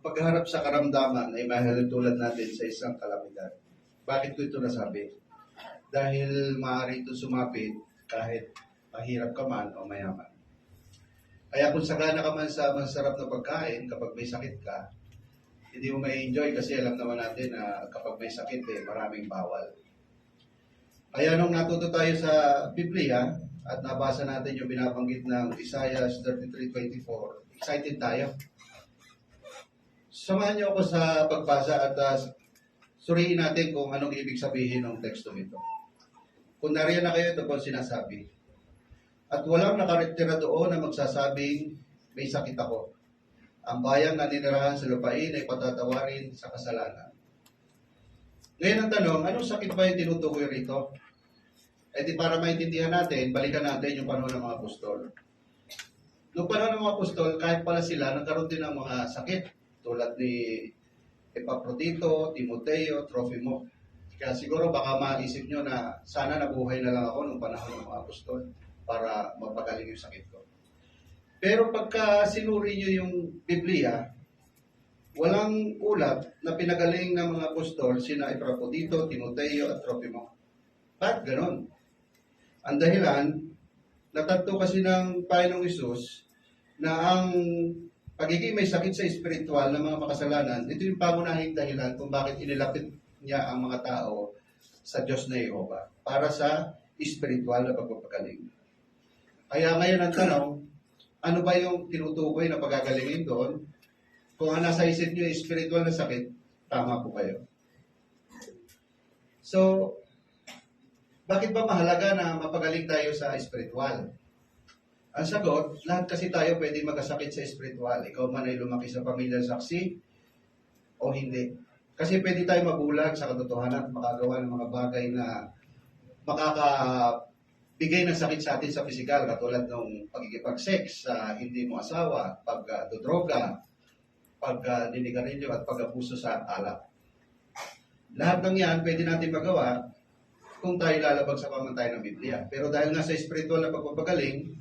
pagharap sa karamdaman ay mahalintulad natin sa isang kalamidad. Bakit ko ito nasabi? Dahil maaari ito sumapit kahit mahirap ka man o mayaman. Kaya kung sagana ka man sa masarap na pagkain, kapag may sakit ka, hindi mo may-enjoy kasi alam naman natin na kapag may sakit, maraming bawal. Kaya nung natuto tayo sa Biblia at nabasa natin yung binabanggit ng Isaiah 33:24, excited tayo. Samahan niyo ako sa pagbasa at suriin natin kung anong ibig sabihin ng tekstong ito. Kung nariyan na kayo, ito po sinasabi. At walang nakaretira doon na magsasabing may sakit ako. Ang bayang naninirahan sa lupain ay patatawarin sa kasalanan. Ngayon ang tanong, anong sakit ba yung tinutukoy rito? E di para maintindihan natin, balikan natin yung panahon ng mga apostol. Noong panahon ng mga apostol, kahit pala sila, nagkaroon din ng mga sakit. Tulad ni Epaprodito, Timoteo, Trofimo. Kaya siguro baka maisip nyo na sana nabuhay na lang ako nung panahon ng mga apostol para mapagaling yung sakit ko. Pero pagka sinuri nyo yung Biblia, walang ulat na pinagaling ng mga apostol sina Epaprodito, Timoteo at Trofimo. Bakit ganon? Ang dahilan, natanto kasi ng Panginoong Hesus na ang pagiging may sakit sa espiritual ng mga makasalanan, ito yung pangunahing dahilan kung bakit inilapit niya ang mga tao sa Diyos na Jehovah para sa espiritual na pagpapagaling. Kaya ngayon ang tanong, ano ba yung tinutukoy na pagagalingin doon? Kung ang nasa isip niyo espiritual na sakit, tama po kayo. So, bakit ba mahalaga na mapagaling tayo sa espiritual? Ang sagot, lahat kasi tayo pwede magkasakit sa espiritual. Ikaw man ay lumaki sa pamilya saksi o hindi. Kasi pwede tayo mabulag sa katotohanan at makagawa ng mga bagay na makakabigay ng sakit sa atin sa pisikal, katulad ng pagkikipag-sex sa hindi mo asawa, pagdodroga, pagdinigarilyo at pag-abuso sa alak. Lahat ng yan pwede natin magawa kung tayo lalabag sa pamantayan ng Biblia. Pero dahil nga sa espiritual na pagpapagaling,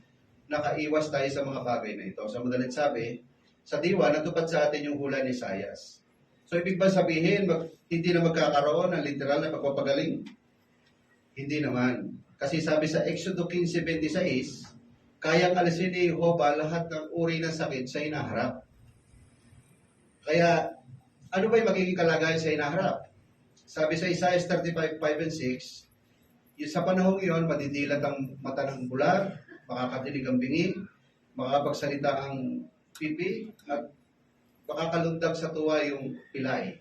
nakaiwas tayo sa mga bagay na ito. Sa madalit sabi, sa diwa, natupad sa atin yung hula ni Isaias. So, ibig ba sabihin, hindi na magkakaroon ng literal na pagpapagaling? Hindi naman. Kasi sabi sa Exodo 15:26, kayang alisin ni Jehovah lahat ng uri ng sakit sa hinaharap. Kaya, ano ba yung magiging kalagayan sa hinaharap? Sabi sa Isaiah 35:5-6, sa panahong iyon, madidilat ang mata ng bulag, makakadinig ang bingi, makakapagsalita ang pipi, at makakalundag sa tuwa yung pilay.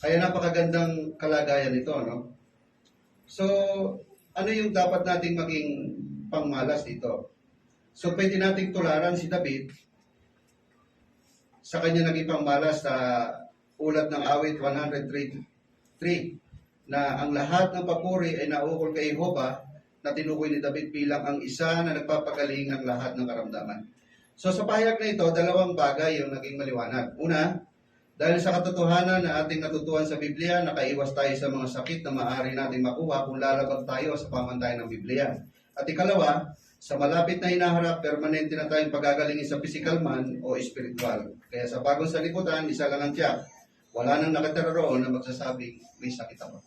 Kaya napakagandang kalagayan ito, no? So, ano yung dapat nating maging pangmalas dito? So, pwede nating tularan si David sa kanya naging pangmalas sa ulat ng awit 103 na ang lahat ng papuri ay nauukol kay Jehovah, na tinukoy ni David bilang ang isa na nagpapagaling ng lahat ng karamdaman. So sa pahayag na ito, dalawang bagay yung naging maliwanag. Una, dahil sa katotohanan na ating natutuhan sa Biblia, nakaiwas tayo sa mga sakit na maaari nating makuha kung lalabag tayo sa pamantayan ng Biblia. At ikalawa, sa malapit na hinaharap, permanente na tayong pagagalingin sa physical man o spiritual. Kaya sa bagong sanlibutan, isa lang ang tiyak. Wala nang nakatira roon na magsasabing may sakit ako.